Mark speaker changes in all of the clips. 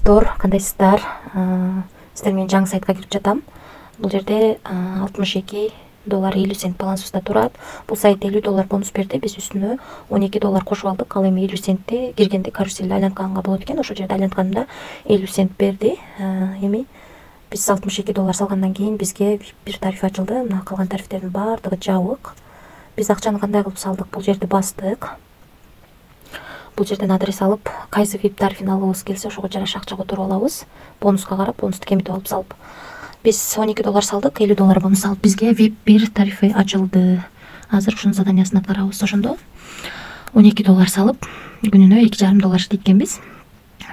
Speaker 1: достор, кандайсыздар? Сиздер менен жаңы сайтка кирип жатам. Бул жерде $62.50 балансыбызда турат. Бул сайт $50 бонус берди. Биз үстүнө $12 кошуп алдык. Ал эми 50 центти киргенде каруселди айлантканга болот экен. Ошол жерде айлантканымда 50 цент берди. Эми биз $62 салгандан кийин бизге бир тариф ачылды. Мына калган тарифтердин баардыгы жабык. Биз акчаны кандай кылып салдык? Бул жерди бастык. Бул жерден адрес алып, кайсы VIP тарифин алабыз келсе, ошого жараша акча которуп алабыз. Бонуска карап, бонусту кемитип алып салып. Биз $12 салдык, $50 бонус алып, бизге VIP 1 тарифи ачылды. Азыр ушунун заданиясын аткарабыз. Ошондо $12 салып, күнүнө $2,5 иштейткенбиз.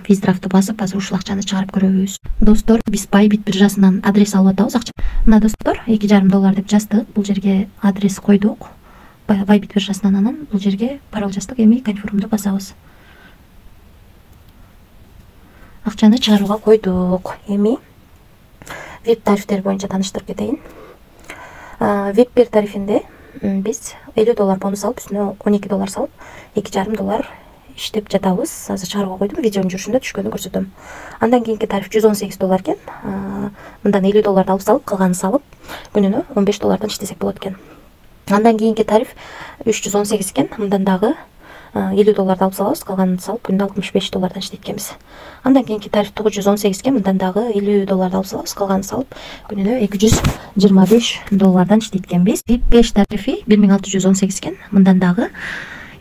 Speaker 1: Виздрафты басып, азыр ушул акчаны чыгарып көрөбүз. Достор, биз Bybit биржасынан адрес алып атабыз акча. Мына достор, $2,5 деп жаздык. Бул жерге адрес койдук. Bybit биржасынан анан бул жерге пароль жаздык. Эми конфирмду басабыз. Акчаны чыгарууга койдук. Эми VIP тарифтер боюнча тааныштырып кетейин. VIP 1 тарифинде биз $50 бонус алып, үстүнө $12 салып, $2,5 иштеп жатабыз. Азыр чыгарууга койдум, видеонун жүрүшүндө түшкөнүн көрсөтөм. Андан кийинки тариф $118 экен. Мындан $50 алып салып, калганын салып, күнүнө $15 иштесек болот экен. Андан кийинки тариф $318 экен. Мындан дагы $50 алып салабыз, калганын салып, күндө $65 иштейт экенбиз. Андан кийинки тариф $918 экен. Мындан дагы $50 алып салабыз, калганын салып, күнүнө $225 иштейт экенбиз. VIP 5 тарифи $1618 экен. Мындан дагы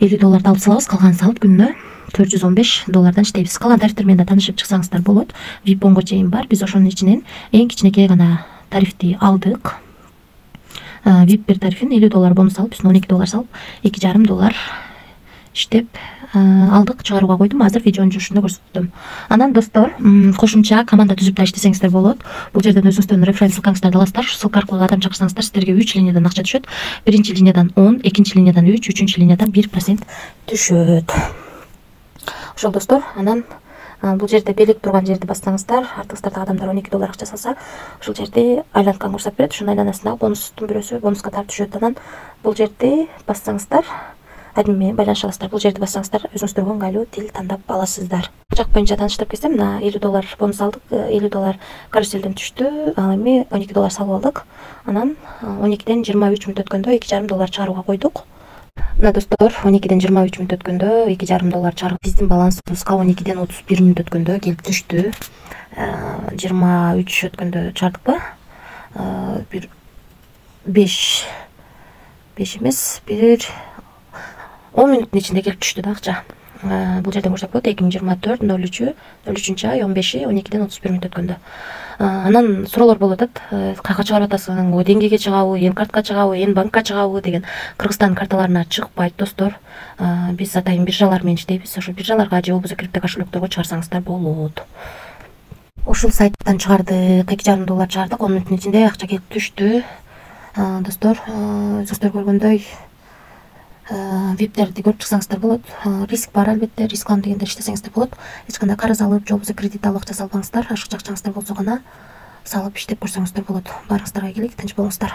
Speaker 1: $50 алып салабыз, калганын салып, күнүнө $415 иштейбиз. Калган тарифтер менен да таанышып чыксаңыздар болот. VIP 10го чейин бар. Биз ошонун ичинен эң кичинекей гана тарифти алдык. VIP 1 тарифин $50 бонус алып, үстүнө $12 салып, $2,5 иштеп алдык, чыгарууга койдум. Азыр видеонун жүрүшүндө көрсөттүм. Анан достор, кошумча команда түзүп да иштесеңиздер болот. Бул жерден өзүңүздөрдүн референс ссылкаңыздарды аласыздар. Ссылка аркылуу адам чакырсаңыздар, сиздерге 3 линиядан акча түшөт. Биринчи линиядан 10, экинчи линиядан 3, үчүнчү линиядан 1% түшөт. Ошол достор, анан бул жерде белек турган жерди бассаңыздар, артыңыздарда адамдар $12 акча салса, ушул жерде айлантканга уруксат берет. Ошонун айланасындагы бонустун бирөөсү бонуска тарап түшөт. Анан бул жерде бассаңыздар, админ менен байланыша аласыздар. Бул жерде бассаңыздар, өзүңүздөргө ыңгайлуу тил тандап аласыздар. Жак боюнча тааныштырып кетсем, мына $50 бонус алдык, $50 каруселден түштү. Ал эми $12 салып алдык. Анан 12ден 23 мүнөт өткөндө $2,5 чыгарууга койдук. Мына достор, 12ден 23 мүнөт өткөндө $2,5 чыгарып, биздин балансыбызга 12ден 31 мүнөт өткөндө келип түштү. 23 өткөндө чыгардыкпы? Бир 5 эмес, бир 10 мүнөттүн ичинде келип түштү да акча. Бул жерден көрсөк болот, 2024 03 ай 15 12ден 31 мүнөт өткөндө. Анан суроолор болуп атат, кайга чыгарып атасың? Деңгейге чыгабы, эн картка чыгабы, эн банкка чыгабы деген. Кыргызстан карталарына чыкпайт достор. Биз атайын биржалар менен иштейбиз. Ошо биржаларга же болбосо крипто кошелекторго чыгарсаңыздар болот. Ушул сайттан чыгардык, $2,5 чыгардык, 10 мүнөттүн ичинде акча келип түштү. Достор, өзүңүздөр көргөндөй виптерди көрүп чыксаңыздар болот. Риск бар албетте, риск алам дегенде иштесеңиздер болот. Эч кандай карыз алып, же болбосо кредит алып акча салбаңыздар. Ашыкча акчаңыздар болсо гана салып иштеп көрсөңүздөр болот. Баарыңыздарга ийгилик, тынч болуңуздар.